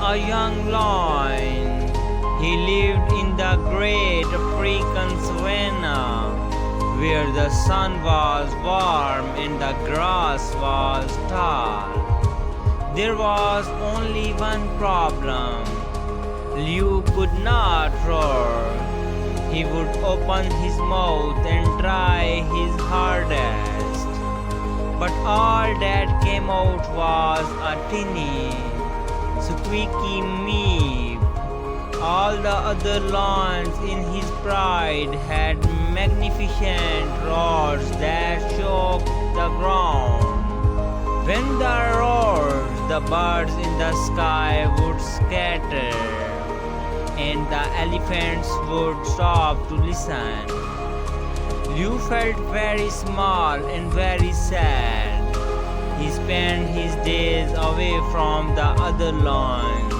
a young lion. He lived in the great African savanna, where the sun was warm and the grass was tall. There was only one problem. Liu could not roar. He would open his mouth and try his hardest, but all that came out was a tinny, squeaky meep. All the other lions in his pride had magnificent roars that shook the ground. When the roars, the birds in the sky would scatter, and the elephants would stop to listen. Liu felt very small and very sad. He spent his days away from the other lions,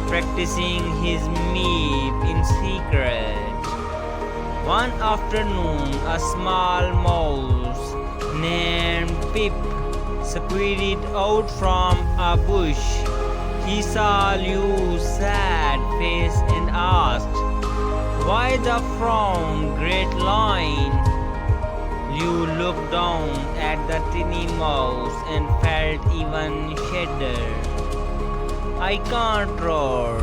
practicing his meep in secret. One afternoon, a small mouse named Pip squirted out from a bush. He saw Liu's sad face and asked, "Why the frown, great lion?" Liu looked down at the tiny mouse and felt even shudder. "I can't roar,"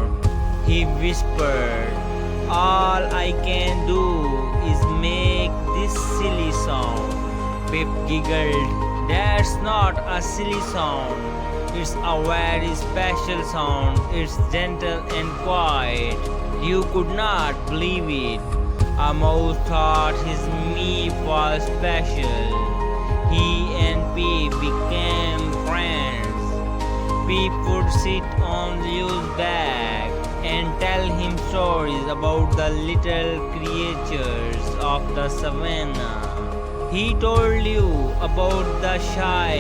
he whispered. "All I can do is make this silly sound." Pip giggled. "That's not a silly sound. It's a very special sound. It's gentle and quiet." You could not believe it. A mouse thought his meep was special. He and Pip became friends. Pip would sit on Liu's back and tell him stories about the little creatures of the savannah. He told Liu about the shy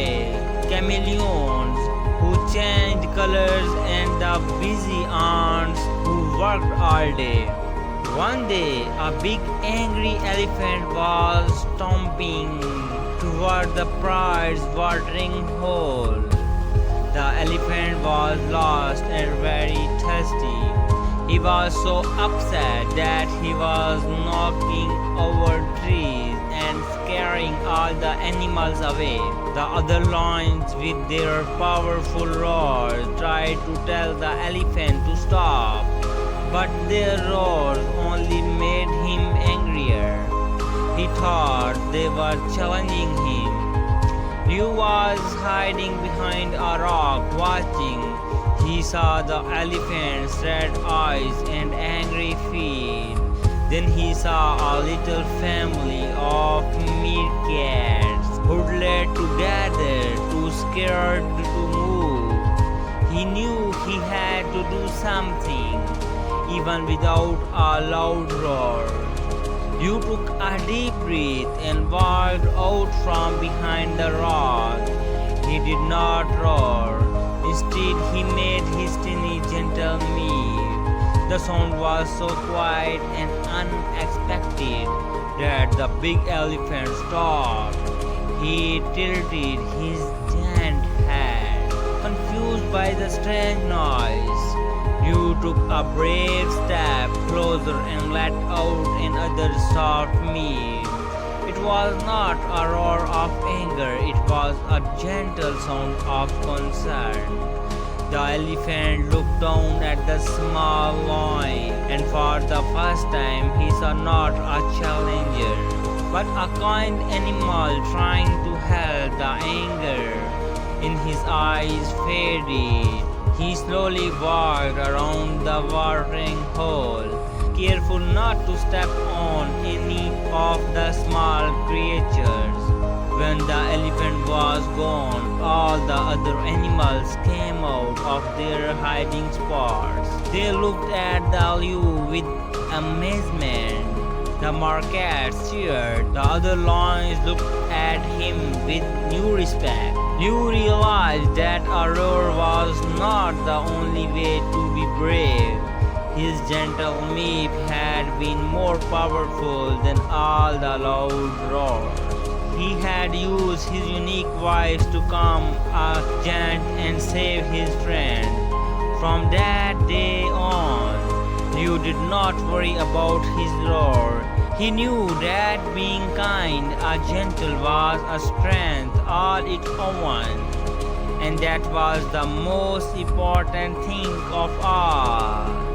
chameleons who changed colors and the busy ants who worked all day. One day, a big angry elephant was stomping toward the pride's watering hole. The elephant was lost and very thirsty. He was so upset that he was knocking over trees and scaring all the animals away. The other lions, with their powerful roars, tried to tell the elephant to stop, but their roars only made him angrier. He thought they were challenging him. Liu was hiding behind a rock watching. He saw the elephant's red eyes and angry feet. Then he saw a little family of meerkats huddled together, too scared to move. He knew he had to do something, even without a loud roar. Liu took a deep breath and walked out from behind the rock. He did not roar. Instead, he made his tiny gentle meep. The sound was so quiet and unexpected that the big elephant stopped. He tilted his giant head, confused by the strange noise. Liu took a brave step closer and let out another soft meep. It was not a roar of anger, it was a gentle sound of concern. The elephant looked down at the small lion, and for the first time he saw not a challenger, but a kind animal trying to help. The anger in his eyes faded. He slowly walked around the watering hole, careful not to step on any of the small creatures. When the elephant was gone, all the other animals came out of their hiding spots. They looked at the Liu with amazement. The meerkats cheered. The other lions looked at him with new respect. Liu realized that a roar was not the only way to be brave. His gentle meep had been more powerful than all the loud roars. He had used his unique voice to calm a giant and save his friend. From that day on, Liu did not worry about his lore. He knew that being kind or gentle was a strength all its own, and that was the most important thing of all.